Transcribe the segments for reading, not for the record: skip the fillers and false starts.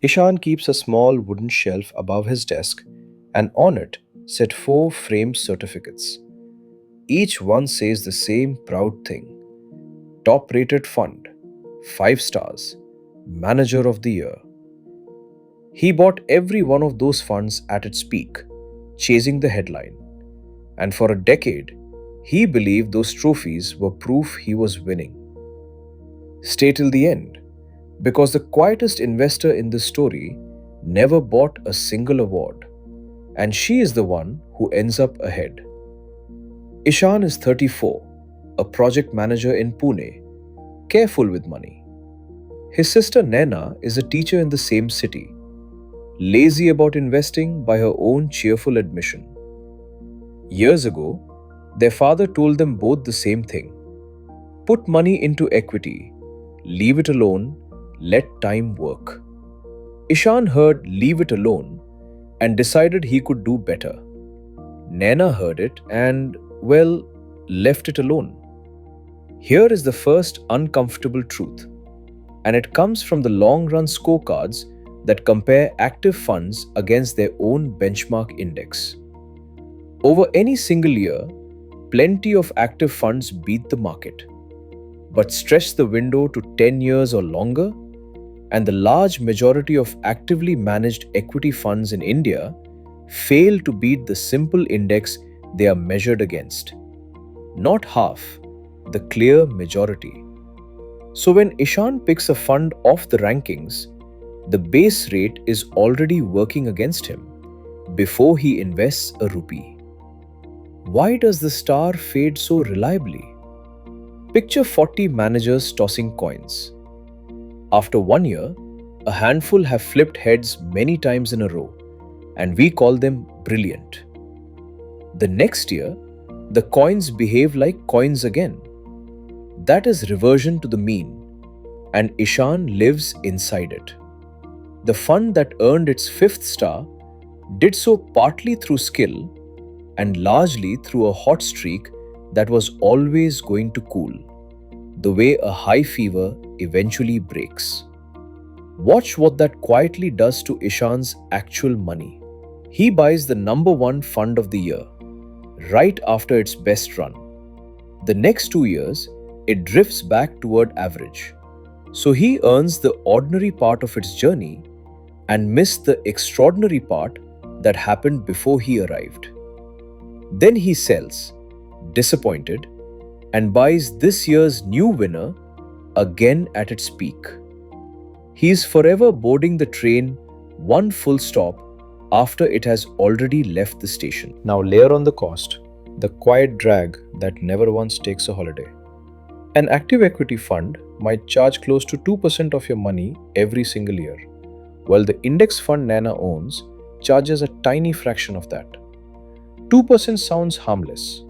Ishan keeps a small wooden shelf above his desk, and on it sit four framed certificates. Each one says the same proud thing: top rated fund, 5 stars, manager of the year. He bought every one of those funds at its peak, chasing the headline. And for a decade, he believed those trophies were proof he was winning. Stay till the end, because the quietest investor in this story never bought a single award, and she is the one who ends up ahead. Ishan is 34, a project manager in Pune, careful with money. His sister Naina is a teacher in the same city, lazy about investing by her own cheerful admission. Years ago, their father told them both the same thing: put money into equity, leave it alone, let time work. Ishan heard leave it alone and decided he could do better. Naina heard it and, well, left it alone. Here is the first uncomfortable truth, and it comes from the long run scorecards that compare active funds against their own benchmark index. Over any single year, plenty of active funds beat the market. But stretch the window to 10 years or longer, and the large majority of actively managed equity funds in India fail to beat the simple index they are measured against. Not half, the clear majority. So when Ishan picks a fund off the rankings, the base rate is already working against him before he invests a rupee. Why does the star fade so reliably? Picture 40 managers tossing coins. After 1 year, a handful have flipped heads many times in a row, and we call them brilliant. The next year, the coins behave like coins again. That is reversion to the mean, and Ishan lives inside it. The fund that earned its fifth star did so partly through skill and largely through a hot streak that was always going to cool, the way a high fever eventually breaks. Watch what that quietly does to Ishan's actual money. He buys the number one fund of the year, right after its best run. The next 2 years, it drifts back toward average. So he earns the ordinary part of its journey and missed the extraordinary part that happened before he arrived. Then he sells, disappointed, and buys this year's new winner again at its peak. He is forever boarding the train one full stop after it has already left the station. Now layer on the cost, the quiet drag that never once takes a holiday. An active equity fund might charge close to 2% of your money every single year, while the index fund Nana owns charges a tiny fraction of that. 2% sounds harmless,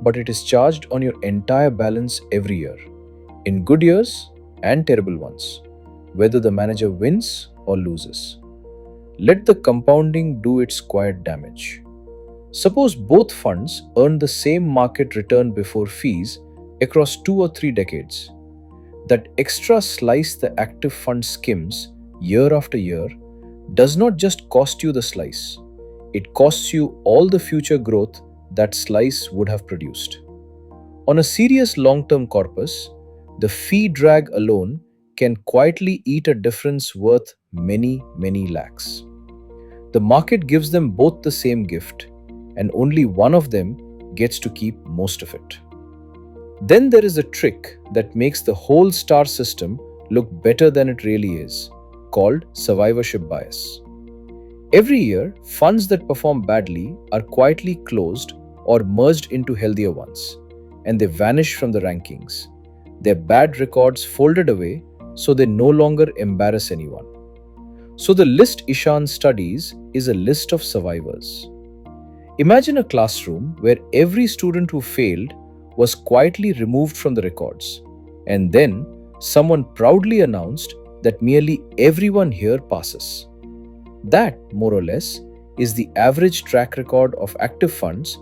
but it is charged on your entire balance every year, in good years and terrible ones, whether the manager wins or loses. Let the compounding do its quiet damage. Suppose both funds earn the same market return before fees across 2 or 3 decades. That extra slice the active fund skims year after year does not just cost you the slice, it costs you all the future growth that slice would have produced. On a serious long term corpus, the fee drag alone can quietly eat a difference worth many, many lakhs. The market gives them both the same gift, and only one of them gets to keep most of it. Then there is a trick that makes the whole star system look better than it really is, called survivorship bias. Every year, funds that perform badly are quietly closed or merged into healthier ones, and they vanish from the rankings. Their bad records folded away so they no longer embarrass anyone. So the list Ishan studies is a list of survivors. Imagine a classroom where every student who failed was quietly removed from the records, and then someone proudly announced that nearly everyone here passes. That, more or less, is the average track record of active funds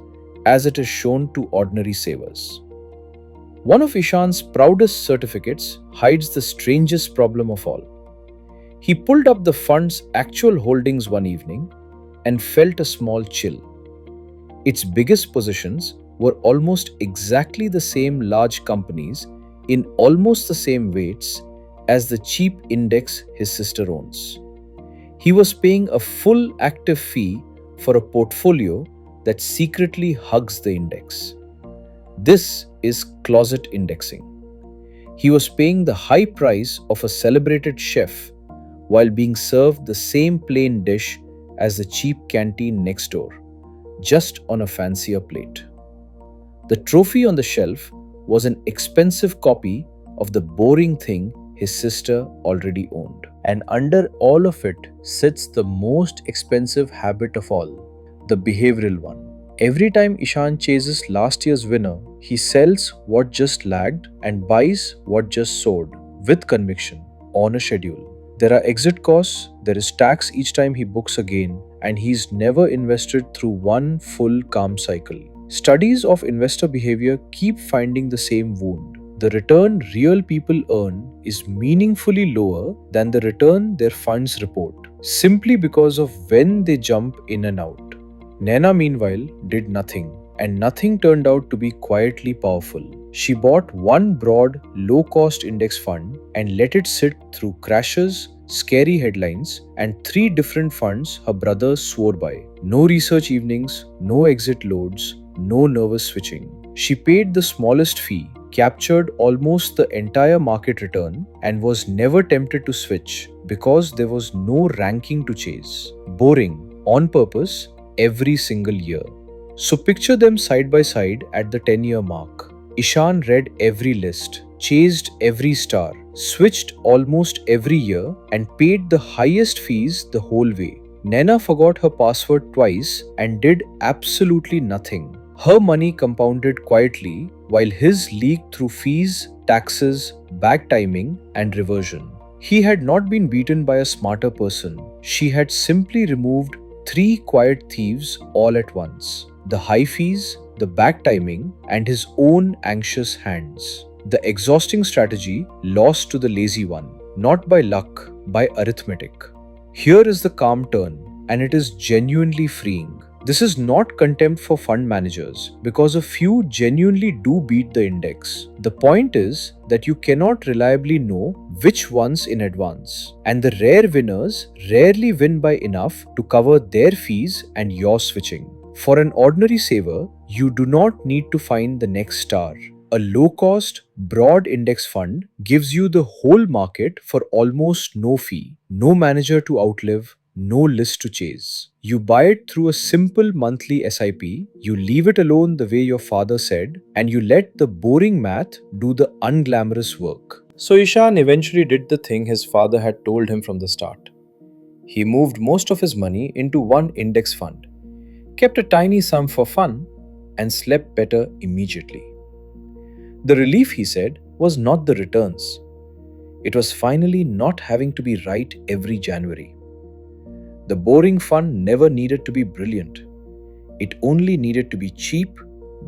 as it is shown to ordinary savers. One of Ishan's proudest certificates hides the strangest problem of all. He pulled up the fund's actual holdings one evening and felt a small chill. Its biggest positions were almost exactly the same large companies in almost the same weights as the cheap index his sister owns. He was paying a full active fee for a portfolio that secretly hugs the index. This is closet indexing. He was paying the high price of a celebrated chef while being served the same plain dish as the cheap canteen next door, just on a fancier plate. The trophy on the shelf was an expensive copy of the boring thing his sister already owned. And under all of it sits the most expensive habit of all, the behavioral one. Every time Ishaan chases last year's winner, he sells what just lagged and buys what just soared with conviction on a schedule. There are exit costs, there is tax each time he books a gain, and he's never invested through one full calm cycle. Studies of investor behavior keep finding the same wound. The return real people earn is meaningfully lower than the return their funds report, simply because of when they jump in and out. Naina, meanwhile, did nothing, and nothing turned out to be quietly powerful. She bought one broad, low cost index fund and let it sit through crashes, scary headlines, and three different funds her brothers swore by. No research evenings, no exit loads, no nervous switching. She paid the smallest fee, captured almost the entire market return, and was never tempted to switch because there was no ranking to chase. Boring, on purpose, every single year. So picture them side by side at the 10-year mark. Ishaan read every list, chased every star, switched almost every year, and paid the highest fees the whole way. Naina forgot her password twice and did absolutely nothing. Her money compounded quietly while his leaked through fees, taxes, bad timing, and reversion. He had not been beaten by a smarter person. She had simply removed three quiet thieves all at once: the high fees, the bad timing, and his own anxious hands. The exhausting strategy lost to the lazy one, not by luck, by arithmetic. Here is the calm turn, and it is genuinely freeing. This is not contempt for fund managers, because a few genuinely do beat the index. The point is that you cannot reliably know which ones in advance, and the rare winners rarely win by enough to cover their fees and your switching. For an ordinary saver, you do not need to find the next star. A low-cost, broad index fund gives you the whole market for almost no fee, no manager to outlive, no list to chase. You buy it through a simple monthly SIP, you leave it alone the way your father said, and you let the boring math do the unglamorous work. So Ishaan eventually did the thing his father had told him from the start. He moved most of his money into one index fund, kept a tiny sum for fun, and slept better immediately. The relief, he said, was not the returns. It was finally not having to be right every January. The boring fund never needed to be brilliant. It only needed to be cheap,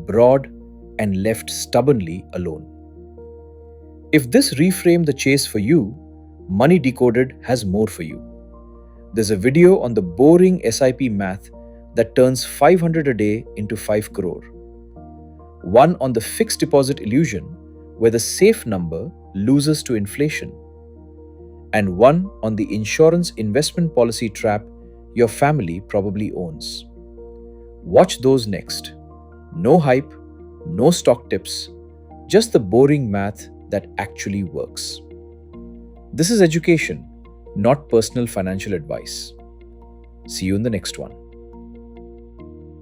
broad, and left stubbornly alone. If this reframed the chase for you, Money Decoded has more for you. There's a video on the boring SIP math that turns 500 a day into 5 crore. One on the fixed deposit illusion, where the safe number loses to inflation. And one on the insurance investment policy trap your family probably owns. Watch those next. No hype, no stock tips, just the boring math that actually works. This is education, not personal financial advice. See you in the next one.